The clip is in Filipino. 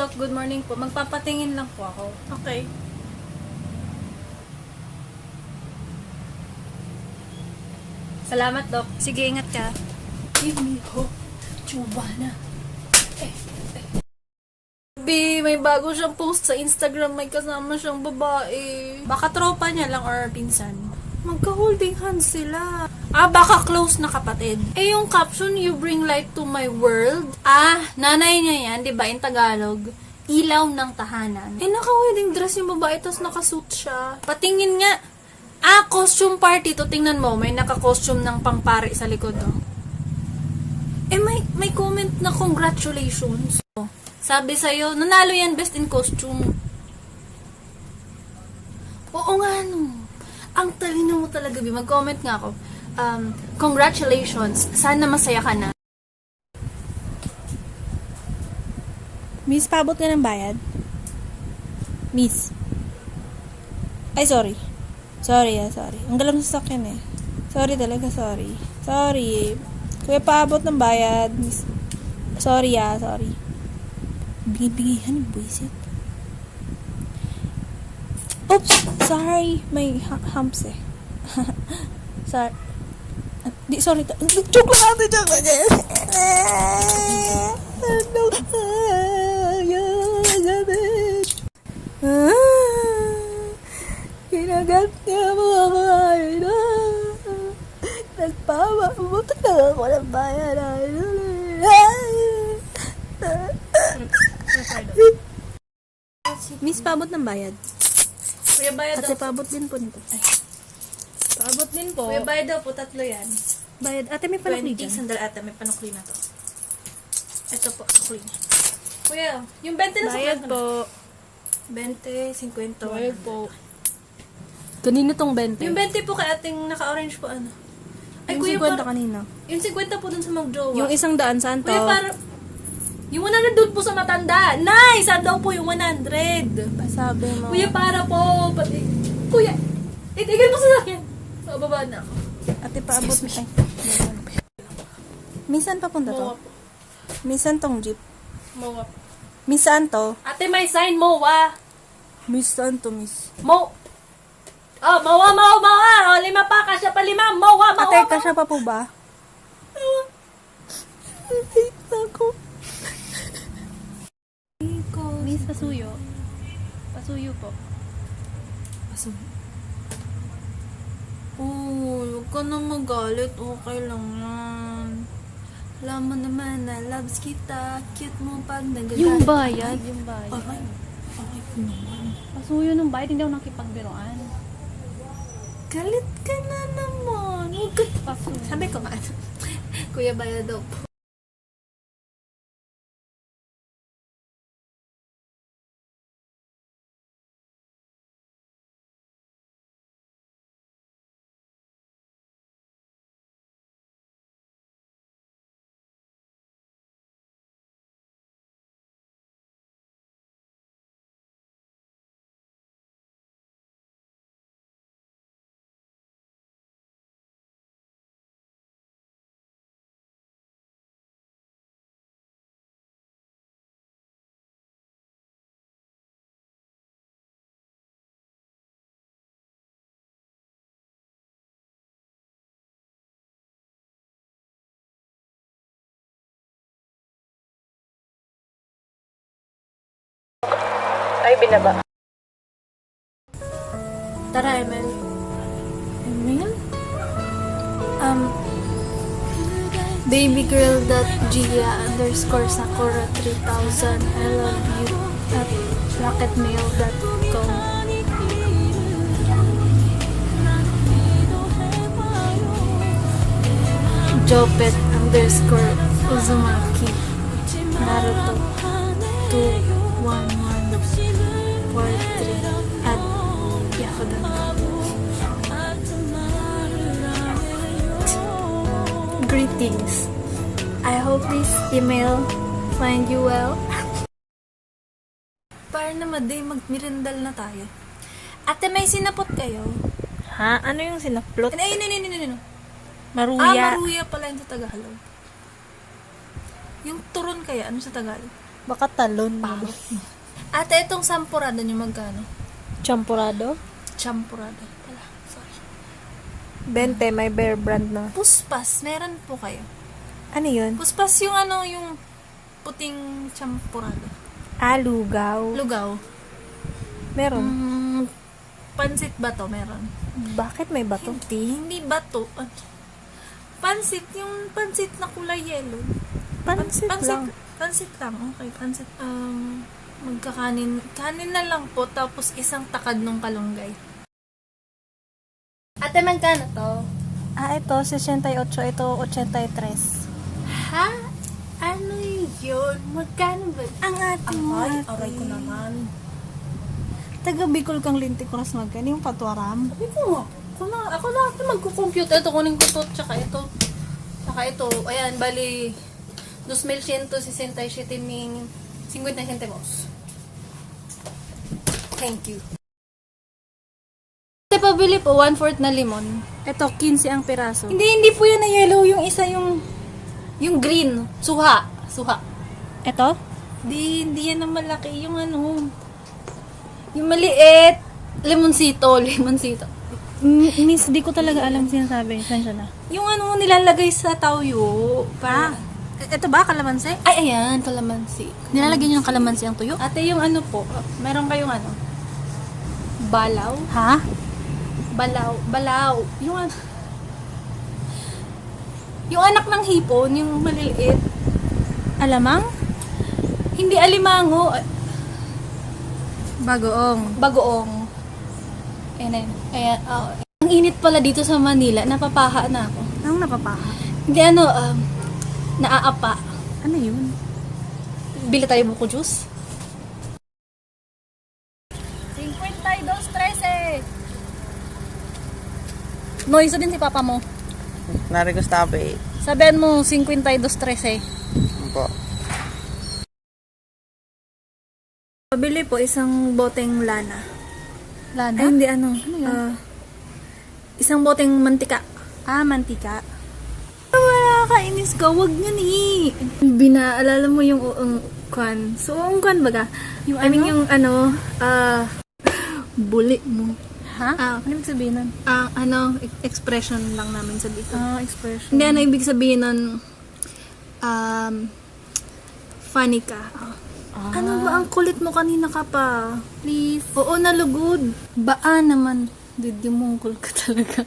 Doc. Good morning po. Magpapatingin lang po ako. Okay. Salamat, Doc. Sige, ingat ka. Give me hope, Chubana. May bago siyang post sa Instagram. May kasama siyang babae. Baka tropa niya lang or pinsan. Magka-holding hands sila. Baka close na kapatid. Yung caption, you bring light to my world. Nanay niya yan, di ba, in Tagalog? Ilaw ng tahanan. Naka-wedding dress yung babae, tapos nakasuit siya. Patingin nga. Costume party to. Tingnan mo, may naka-costume ng pangpari sa likod, oh. May comment na congratulations. Sabi sa'yo, nanalo yan best in costume. Oo nga, no. Ang talino mo talaga, Bi. Mag-comment nga ako. Congratulations. Sana masaya ka na. Miss, paabot ka ng bayad? Miss. Ay, sorry. Sorry. Ang galam sa sakin eh. Sorry talaga, sorry. Sorry. Kuya, paabot ng bayad. Miss. Sorry. Binibigihan yung buwisit. Oops! Sorry. May humps eh. Sorry. Sorry. Joke lang. Kinagat niya mo ako na nagpapabot na ako ng bayan Miss, paabot ng bayad. Kuya, bayad Kasi daw. paabot din po nito. Ay. Paabot din po. Kuya, bayad daw po. 3 yan. Bayad. Ate, may panukli 20. dyan. Sandali, ate. May panukli na to. Ito po, panukli na. Kuya, yung 20 na sa Bayad kwento po. na. 20, 50, Bayad 100. po. Kanino tong 20? Yung 20 po kay ating naka-orange po, ano? Ay, Yung kuya, 50 kanina. yung 50 po dun sa mag-jowa. Yung 100, saan to? Kuya, para... Yung 100 dun po sa matanda. Nice! Saan daw po yung 100? Pasabi mo. Kuya, para po. Pati... Kuya, itigil mo sa akin. Bababa na ako. Ate, paabot mo. Ay. Minsan papunta Mowa to? po. Minsan tong jeep? Mowa po. Minsan to? Ate, may sign, Mowa. Minsan to, miss. Mowa. O, 5 pa. Kasya pa 5. Mowa. Ate, kasya pa po ba? Hate ako. Miss, pasuyo. Pasuyo po. Huwag ka na magalit. Okay lang yan. Alam mo naman na loves kita. Cute mo pag nagagalit. Yung bayad. Okay ko naman. Pasuyo nung bayad, hindi ako nakipagbiroan. Galit ka na naman. Huwag ka... Pasuyo. Sabi ko nga, Kuya, bayad daw po. Ay, binaba. Tara, Emel. Emil? babygirl.gia_sakura3000 I love you at rocketmail.com. Jopet_Uzumaki Naruto 21143 at yahoo.com. Greetings. I hope this email find you well. Para naman day magmirindal na tayo. Ate, may sinapot kayo? Ha? Ano yung sinaplot? Ay, no. Maruya. Maruya pala yun sa Tagalog. Yung turon kaya, ano sa Tagalog? Baka talon. Ate, itong sampurado nyo magkano? Champurado? Champurado pala. Sorry. 20, may Bear Brand na. Puspas, meron po kayo. Ano yun? Puspas yung yung puting champurado. Lugaw. Lugaw. Meron. Pansit ba to? Meron. Bakit may bato? Hindi ba to? Pansit, yung pansit na kulay yellow. Pansit lang. Pansit lang, okay. Pansit, magkakanin. Kanin na lang po, tapos isang takad ng kalunggay. Ate, magkano to? Ito, 68. Ito, 83. Ha? Ano yun? Magkano ba? Ang ating Aray ko naman. Taga Bicol kang Linti Cross magkano yung patwaram? Sabi ko nga. Ako na ito magkukompute. Ito, kunin ko to, tsaka ito. Tsaka ito. Ayan, bali, 2,167 min 50 centavos. Thank you. Ate, pabili po, 1/4 na limon. Ito, 15 ang piraso. Hindi po yan na yellow. Yung isa yung green. Suha. Ito? Hindi yan ang malaki. Yung Yung maliit. Limonsito. Miss, di ko talaga alam sinasabi. Saan siya na? yung nilalagay sa tawyo. Ito ba, kalamansi? Ay, ayan. Kalamansi. Nilalagyan niyo ng kalamansi ang tuyo? Ate, yung po. Meron kayong balaw. Ha? Balaw. Yung anak ng hipon, yung maliliit. Alamang? Hindi alimango. Bagoong. Bagoong. Ayan. Ang init pala dito sa Manila. Napapaha na ako. Anong napapaha? Hindi naaapa. Ano yun? Bili tayo buko juice. 52.13. No, isa din si papa mo. Nari Gustabe. Sabihan mo, 52.13. Po. Pabili po isang boteng lana. Lana? Ay, hindi isang boteng mantika. Mantika. Wala kainis ka, wag nyo ni. Binaalala mo yung kwan. So, ang kwan baga? Yung yung bully mo. Ha? Ano ibig sabihin nun? Expression lang namin sa dito. Expression. Hindi, ibig sabihin nun, funny ka. Ano ba, ang kulit mo kanina ka pa. Please. Oo, nalugod. Baa naman. Didimungkol ka talaga.